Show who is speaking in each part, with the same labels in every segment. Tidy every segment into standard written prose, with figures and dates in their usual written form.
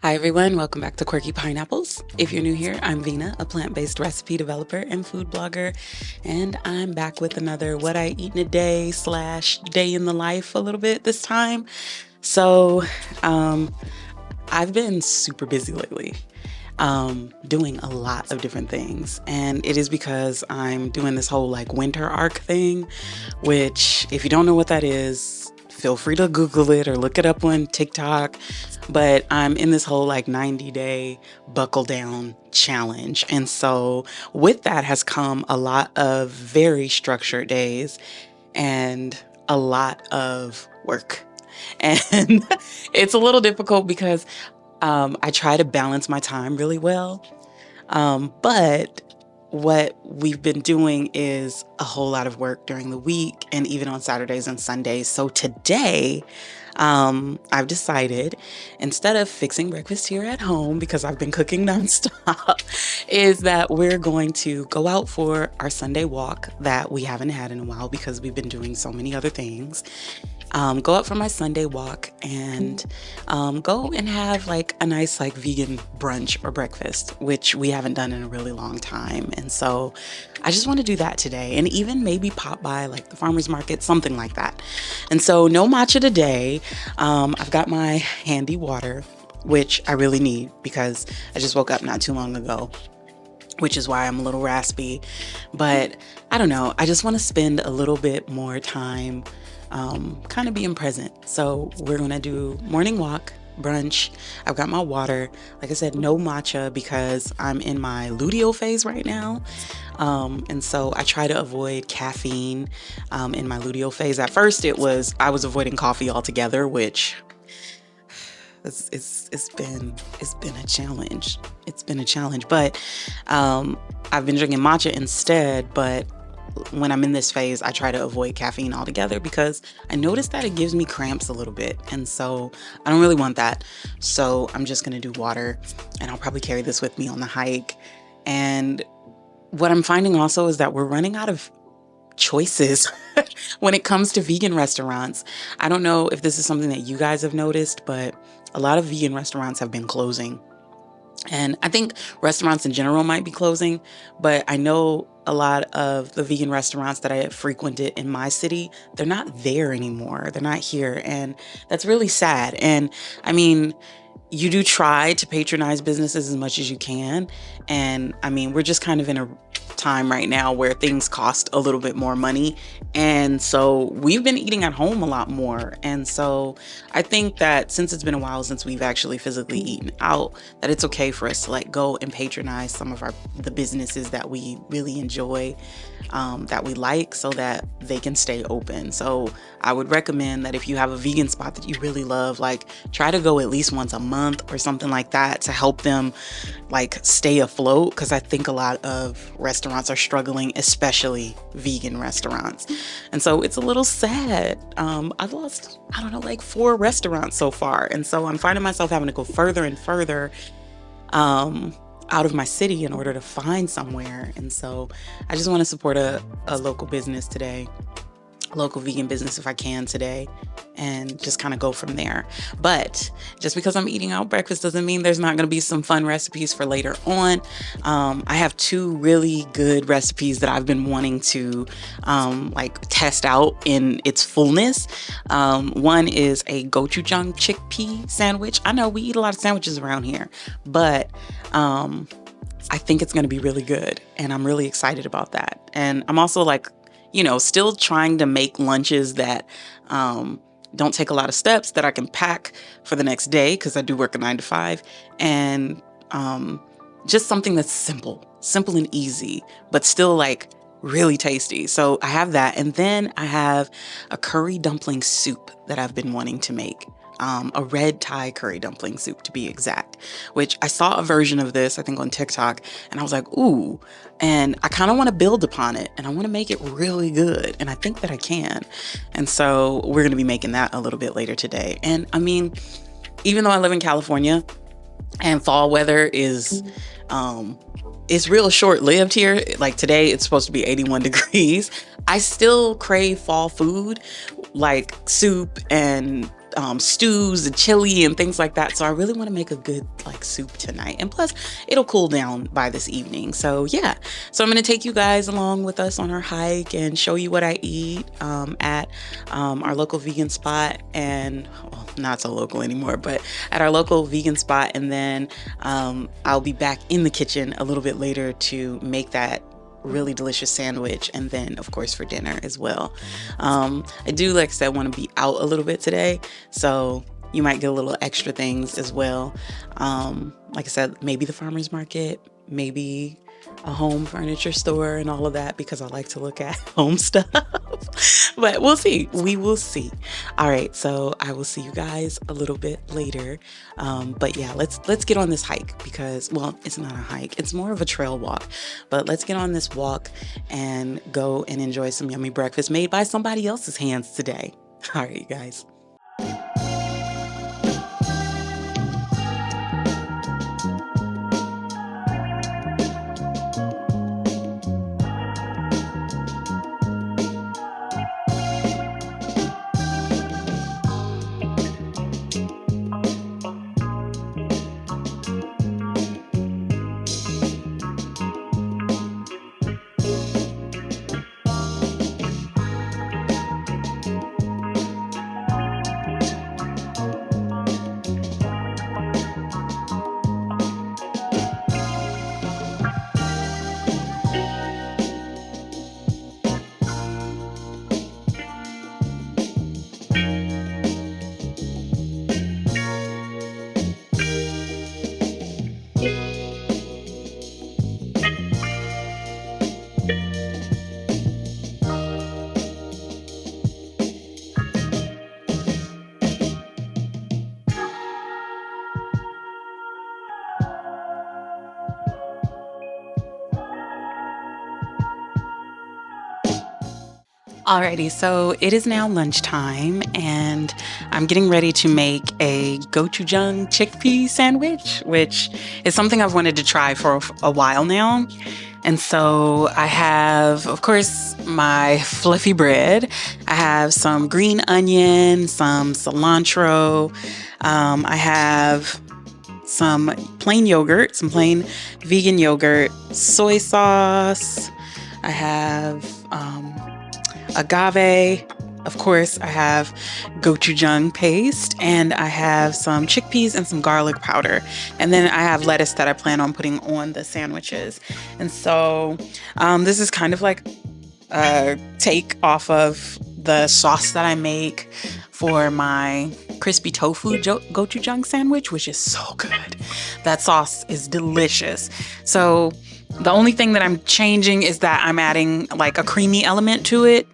Speaker 1: Hi everyone, welcome back to Quirky Pineapples. If you're new here, I'm Vina, a plant-based recipe developer and food blogger, and I'm back with another what I eat in a day / day in the life a little bit this time. So I've been super busy lately, doing a lot of different things, and it is because I'm doing this whole like winter arc thing, which if you don't know what that is, feel free to Google it or look it up on TikTok. But I'm in this whole like 90-day buckle down challenge. And so with that has come a lot of very structured days and a lot of work. And it's a little difficult because I try to balance my time really well. But what we've been doing is a whole lot of work during the week and even on Saturdays and Sundays. So today, I've decided, instead of fixing breakfast here at home, because I've been cooking nonstop, is that we're going to go out for our Sunday walk that we haven't had in a while because we've been doing so many other things. Go out for my Sunday walk and go and have like a nice like vegan brunch or breakfast, which we haven't done in a really long time. And so I just want to do that today, and even maybe pop by like the farmer's market, something like that. And so no matcha today. I've got my handy water, which I really need because I just woke up not too long ago, which is why I'm a little raspy. But I don't know, I just want to spend a little bit more time kind of being present. So we're gonna do morning walk, brunch. I've got my water. Like I said, no matcha because I'm in my luteal phase right now. And so I try to avoid caffeine in my luteal phase. At first I was avoiding coffee altogether, which it's been a challenge. It's been a challenge, but I've been drinking matcha instead. But when I'm in this phase, I try to avoid caffeine altogether because I noticed that it gives me cramps a little bit. And so I don't really want that. So I'm just going to do water, and I'll probably carry this with me on the hike. And what I'm finding also is that we're running out of choices when it comes to vegan restaurants. I don't know if this is something that you guys have noticed, but a lot of vegan restaurants have been closing. And I think restaurants in general might be closing, but I know a lot of the vegan restaurants that I have frequented in my city, they're not there anymore. They're not here. And that's really sad. And I mean, you do try to patronize businesses as much as you can. And I mean, we're just kind of in a time right now where things cost a little bit more money. And so we've been eating at home a lot more. And so I think that since it's been a while since we've actually physically eaten out, that it's okay for us to like go and patronize some of the businesses that we really enjoy, that we like, so that they can stay open. So I would recommend that if you have a vegan spot that you really love, like try to go at least once a month or something like that to help them like stay afloat. Because I think a lot of restaurants are struggling, especially vegan restaurants. And so it's a little sad. I've lost, I don't know, like 4 restaurants so far. And so I'm finding myself having to go further and further out of my city in order to find somewhere. And so I just want to support a local business today, a local vegan business if I can today, and just kind of go from there. But just because I'm eating out breakfast doesn't mean there's not going to be some fun recipes for later on. I have 2 really good recipes that I've been wanting to like test out in its fullness. One is a gochujang chickpea sandwich. I know we eat a lot of sandwiches around here, but I think it's going to be really good, and I'm really excited about that. And I'm also like, you know, still trying to make lunches that don't take a lot of steps, that I can pack for the next day, because I do work a 9 to 5, and just something that's simple and easy, but still like really tasty. So I have that. And then I have a curry dumpling soup that I've been wanting to make. A red Thai curry dumpling soup to be exact, which I saw a version of this, I think on TikTok, and I was like, ooh, and I kind of want to build upon it and I want to make it really good. And I think that I can. And so we're going to be making that a little bit later today. And I mean, even though I live in California and fall weather is, it's real short-lived here. Like today, it's supposed to be 81 degrees. I still crave fall food like soup and stews and chili and things like that. So I really want to make a good like soup tonight. And plus, it'll cool down by this evening. So yeah. So I'm going to take you guys along with us on our hike and show you what I eat at our local vegan spot. And well, not so local anymore, but at our local vegan spot. And then I'll be back in the kitchen a little bit later to make that really delicious sandwich, and then of course for dinner as well. I do, like I said, want to be out a little bit today, so you might get a little extra things as well. Like I said, maybe the farmer's market, maybe a home furniture store and all of that, because I like to look at home stuff. But we'll see. We will see. All right, so I will see you guys a little bit later. But yeah, let's get on this hike, because, well, it's not a hike, it's more of a trail walk. But let's get on this walk and go and enjoy some yummy breakfast made by somebody else's hands today. All right, you guys. Alrighty, so it is now lunchtime and I'm getting ready to make a gochujang chickpea sandwich, which is something I've wanted to try for a while now. And so I have, of course, my fluffy bread. I have some green onion, some cilantro. I have some plain yogurt, some plain vegan yogurt, soy sauce. I have agave. Of course, I have gochujang paste, and I have some chickpeas and some garlic powder. And then I have lettuce that I plan on putting on the sandwiches. And so this is kind of like a take off of the sauce that I make for my crispy tofu gochujang sandwich, which is so good. That sauce is delicious. So the only thing that I'm changing is that I'm adding like a creamy element to it.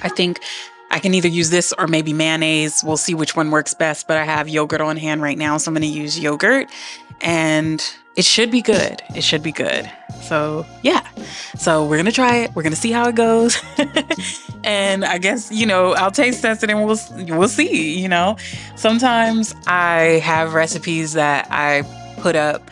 Speaker 1: I think I can either use this or maybe mayonnaise. We'll see which one works best, but I have yogurt on hand right now, so I'm going to use yogurt, and it should be good. It should be good. So yeah, so we're going to try it. We're going to see how it goes. And I guess, I'll taste test it and we'll see, Sometimes I have recipes that I put up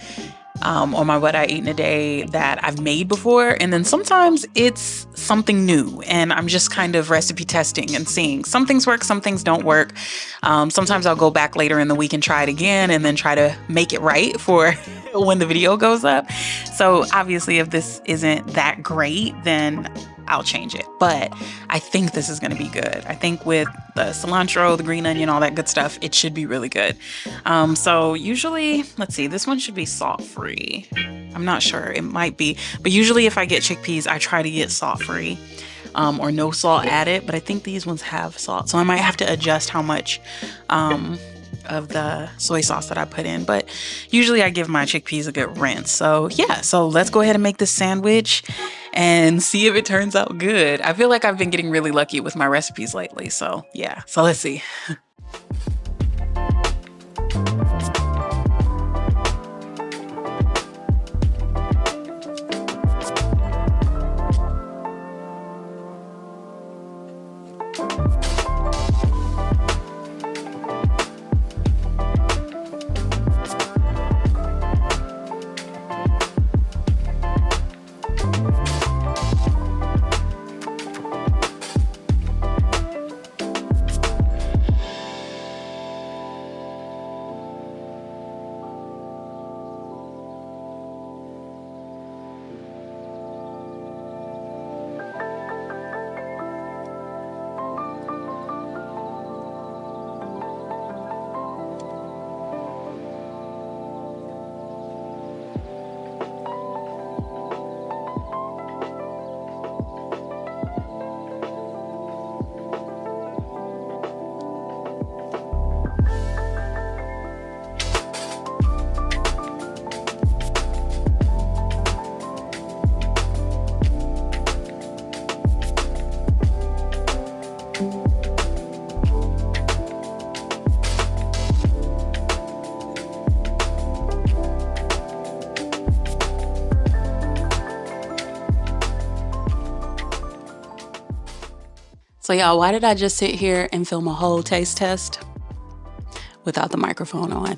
Speaker 1: on my What I Eat in a Day that I've made before. And then sometimes it's something new and I'm just kind of recipe testing and seeing. Some things work, some things don't work. Sometimes I'll go back later in the week and try it again and then try to make it right for when the video goes up. So obviously if this isn't that great, then I'll change it. But I think this is going to be good. I think with the cilantro, the green onion, all that good stuff, it should be really good. So usually, let's see, this one should be salt-free. I'm not sure. It might be. But usually if I get chickpeas, I try to get salt-free or no salt added. But I think these ones have salt. So I might have to adjust how much of the soy sauce that I put in. But usually I give my chickpeas a good rinse. So yeah, so let's go ahead and make this sandwich and see if it turns out good. I feel like I've been getting really lucky with my recipes lately. So yeah, so let's see. So y'all, why did I just sit here and film a whole taste test without the microphone on?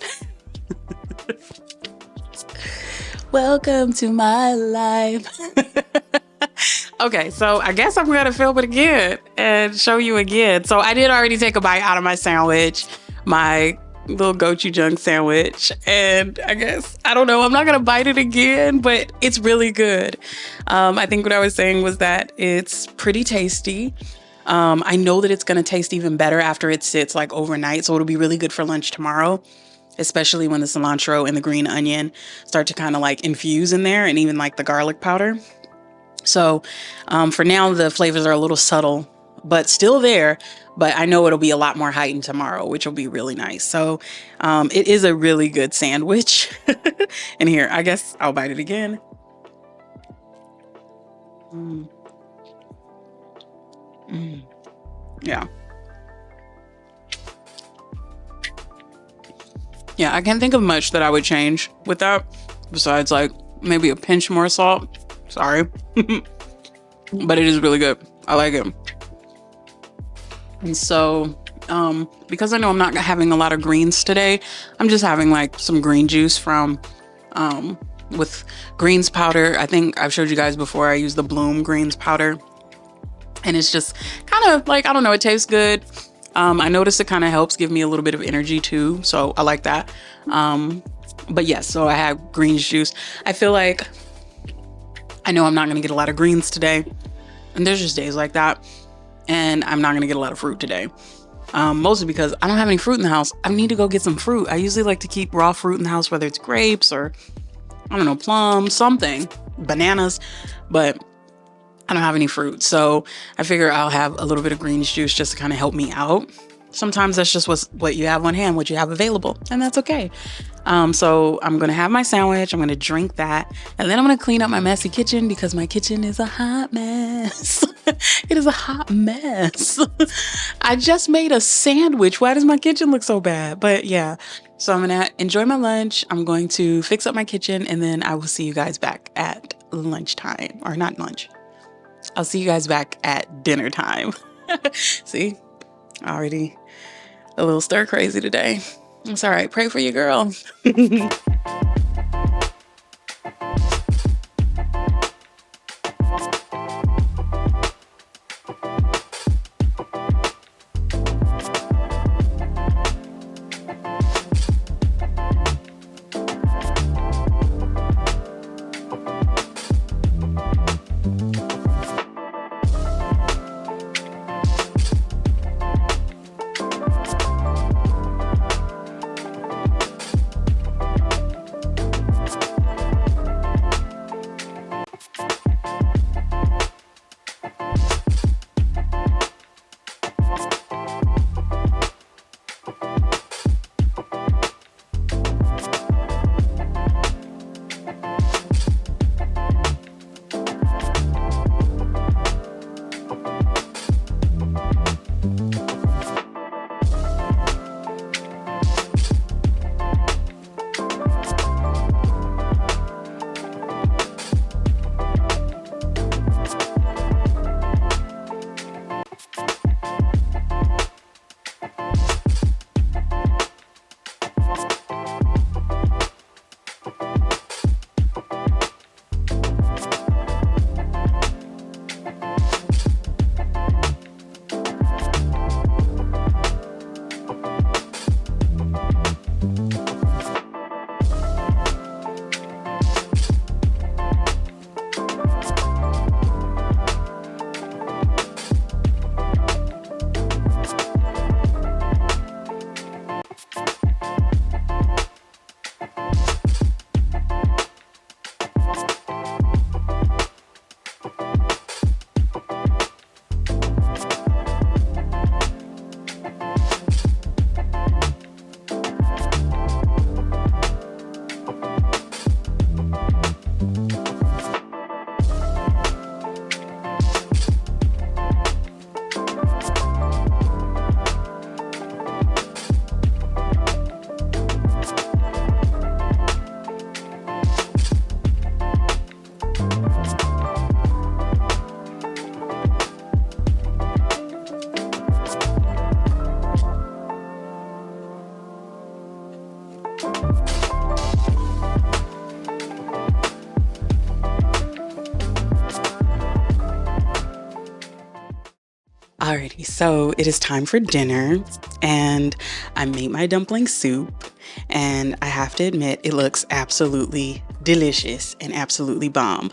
Speaker 1: Welcome to my life. Okay, so I guess I'm gonna film it again and show you again. So I did already take a bite out of my sandwich, my little gochujang sandwich, and I guess, I don't know, I'm not gonna bite it again, but it's really good. I think what I was saying was that it's pretty tasty. I know that it's going to taste even better after it sits like overnight. So it'll be really good for lunch tomorrow, especially when the cilantro and the green onion start to kind of like infuse in there, and even like the garlic powder. So for now, the flavors are a little subtle, but still there. But I know it'll be a lot more heightened tomorrow, which will be really nice. So it is a really good sandwich. And here, I guess I'll bite it again. Yeah. Yeah, I can't think of much that I would change with that, besides like maybe a pinch more salt. Sorry. But it is really good. I like it. And so, because I know I'm not having a lot of greens today, I'm just having like some green juice from, with greens powder. I think I've showed you guys before, I use the Bloom greens powder. And it's just kind of like, I don't know, it tastes good. I noticed it kind of helps give me a little bit of energy too. So I like that. But yes, so I had greens juice. I feel like, I know I'm not going to get a lot of greens today. And there's just days like that. And I'm not going to get a lot of fruit today. Mostly because I don't have any fruit in the house. I need to go get some fruit. I usually like to keep raw fruit in the house, whether it's grapes or, I don't know, plums, something, bananas. But I don't have any fruit, so I figure I'll have a little bit of greens juice just to kind of help me out. Sometimes that's just what you have on hand, what you have available, and that's okay. So I'm gonna have my sandwich, I'm gonna drink that, and then I'm gonna clean up my messy kitchen because my kitchen is a hot mess. It is a hot mess. I just made a sandwich. Why does my kitchen look so bad? But yeah, so I'm gonna enjoy my lunch. I'm going to fix up my kitchen, and then I will see you guys back at lunchtime, or not lunch. I'll see you guys back at dinner time. See, already a little stir crazy today. It's all right. Pray for your girl. Alrighty, so it is time for dinner, and I made my dumpling soup, and I have to admit it looks absolutely delicious and absolutely bomb.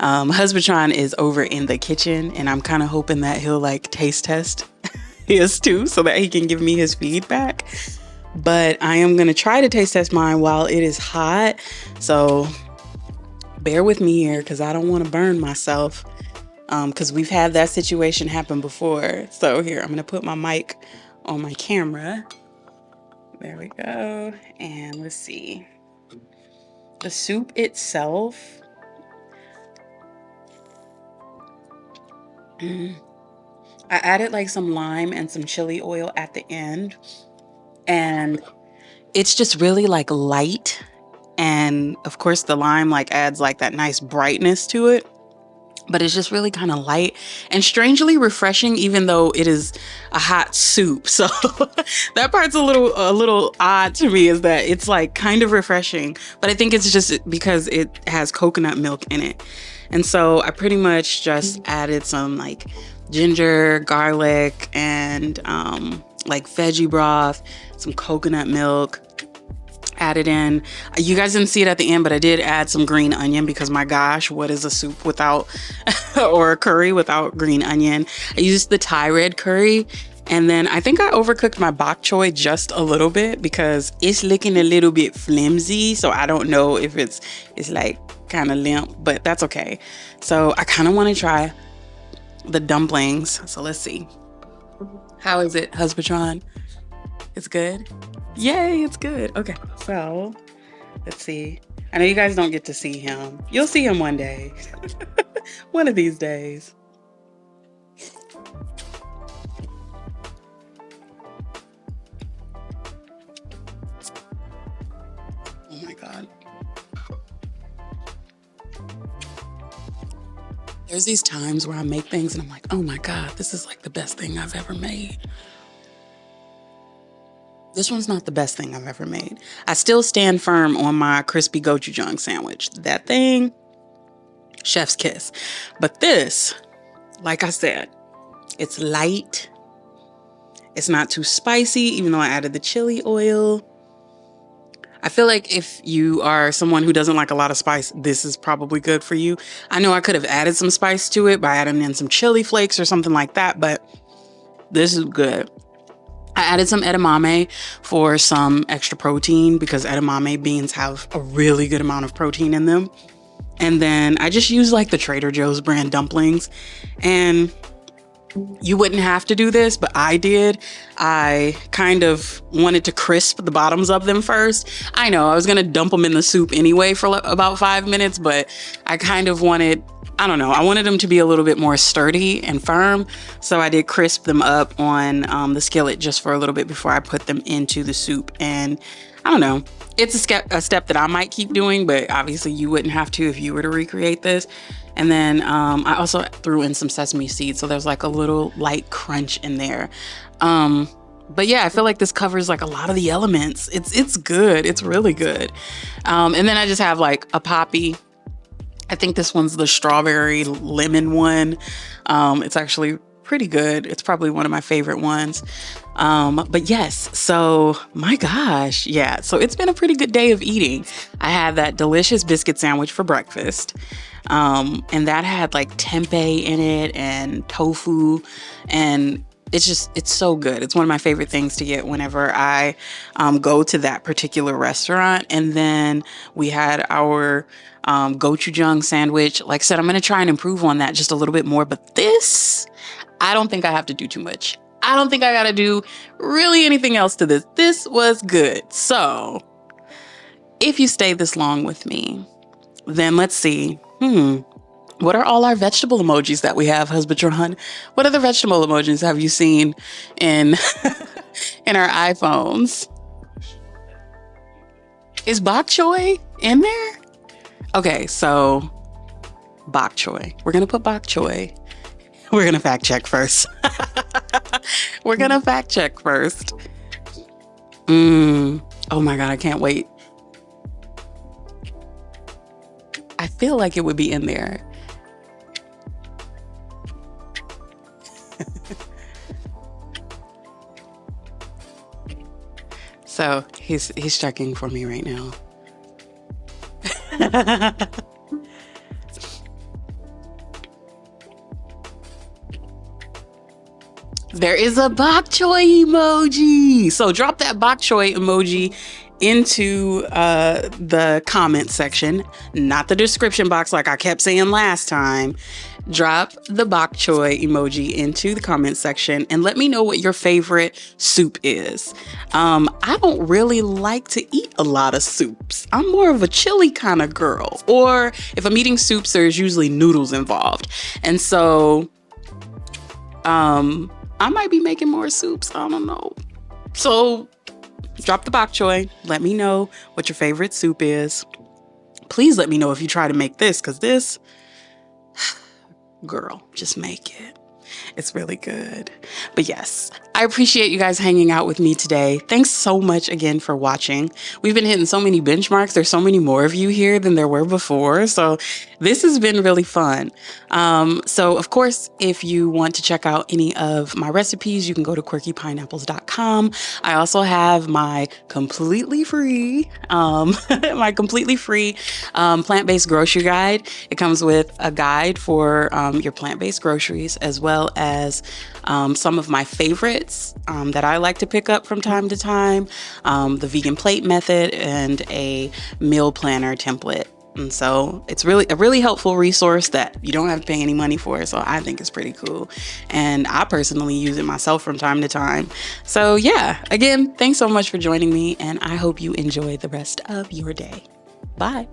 Speaker 1: Husbandtron is over in the kitchen, and I'm kind of hoping that he'll like taste test his too so that he can give me his feedback. But I am gonna try to taste test mine while it is hot, so bear with me here because I don't want to burn myself. Because we've had that situation happen before. So here, I'm gonna put my mic on my camera. There we go. And let's see. The soup itself. I added like some lime and some chili oil at the end. And it's just really like light. And of course the lime like adds like that nice brightness to it. But it's just really kind of light and strangely refreshing, even though it is a hot soup. So that part's a little odd to me, is that it's like kind of refreshing, but I think it's just because it has coconut milk in it. And so I pretty much just added some like ginger, garlic, and like veggie broth, some coconut milk. Added in, you guys didn't see it at the end, but I did add some green onion because my gosh, what is a soup without or a curry without green onion? I used the Thai red curry, and then I think I overcooked my bok choy just a little bit because it's looking a little bit flimsy, so I don't know if it's like kind of limp, but that's okay. So I kind of want to try the dumplings, so let's see. How is it, Husbandtron? It's good? Yay, it's good. Okay, so let's see. I know you guys don't get to see him. You'll see him one day. One of these days. Oh my God. There's these times where I make things and I'm like, oh my God, this is like the best thing I've ever made. This one's not the best thing I've ever made. I still stand firm on my crispy gochujang sandwich. That thing, chef's kiss. But this, like I said, it's light. It's not too spicy, even though I added the chili oil. I feel like if you are someone who doesn't like a lot of spice, this is probably good for you. I know I could have added some spice to it by adding in some chili flakes or something like that, but this is good. I added some edamame for some extra protein because edamame beans have a really good amount of protein in them. And then I just used like the Trader Joe's brand dumplings, and you wouldn't have to do this, but I did. I kind of wanted to crisp the bottoms of them first. I know I was going to dump them in the soup anyway for about 5 minutes, but I kind of wanted, I don't know, I wanted them to be a little bit more sturdy and firm. So I did crisp them up on the skillet just for a little bit before I put them into the soup. And I don't know, it's a step that I might keep doing, but obviously you wouldn't have to if you were to recreate this. And then I also threw in some sesame seeds, so there's like a little light crunch in there. But yeah, I feel like this covers like a lot of the elements. It's good. It's really good. And then I just have like a poppy. I think this one's the strawberry lemon one. It's actually pretty good. It's probably one of my favorite ones. But yes, so my gosh, yeah. So it's been a pretty good day of eating. I had that delicious biscuit sandwich for breakfast. And that had like tempeh in it and tofu, and it's so good. It's one of my favorite things to get whenever I go to that particular restaurant. And then we had our gochujang sandwich. Like I said, I'm going to try and improve on that just a little bit more, but this, I don't think I have to do too much. I don't think I got to do really anything else to this. This was good. So if you stay this long with me, then let's see. What are all our vegetable emojis that we have, Husbandtron? What other vegetable emojis have you seen in in our iPhones? Is Bok Choy in there? Okay, so Bok Choy. We're gonna put Bok Choy. We're gonna fact check first. We're gonna fact check first. Oh my God, I can't wait. I feel like it would be in there. So he's checking for me right now. There is a bok choy emoji. So drop that bok choy emoji into the comment section, not the description box like I kept saying last time. Drop the bok choy emoji into the comment section and let me know what your favorite soup is. I don't really like to eat a lot of soups. I'm more of a chili kind of girl. Or if I'm eating soups, there's usually noodles involved. And so I might be making more soups. I don't know. So drop the bok choy. Let me know what your favorite soup is. Please let me know if you try to make this, because this, girl, just make it. It's really good. But yes, I appreciate you guys hanging out with me today. Thanks so much again for watching. We've been hitting so many benchmarks. There's so many more of you here than there were before. So this has been really fun. So of course, if you want to check out any of my recipes, you can go to quirkypineapples.com. I also have my completely free plant-based grocery guide. It comes with a guide for your plant-based groceries, as well as some of my favorites that I like to pick up from time to time, the vegan plate method and a meal planner template. And so it's really a really helpful resource that you don't have to pay any money for. So I think it's pretty cool. And I personally use it myself from time to time. So yeah, again, thanks so much for joining me, and I hope you enjoy the rest of your day. Bye.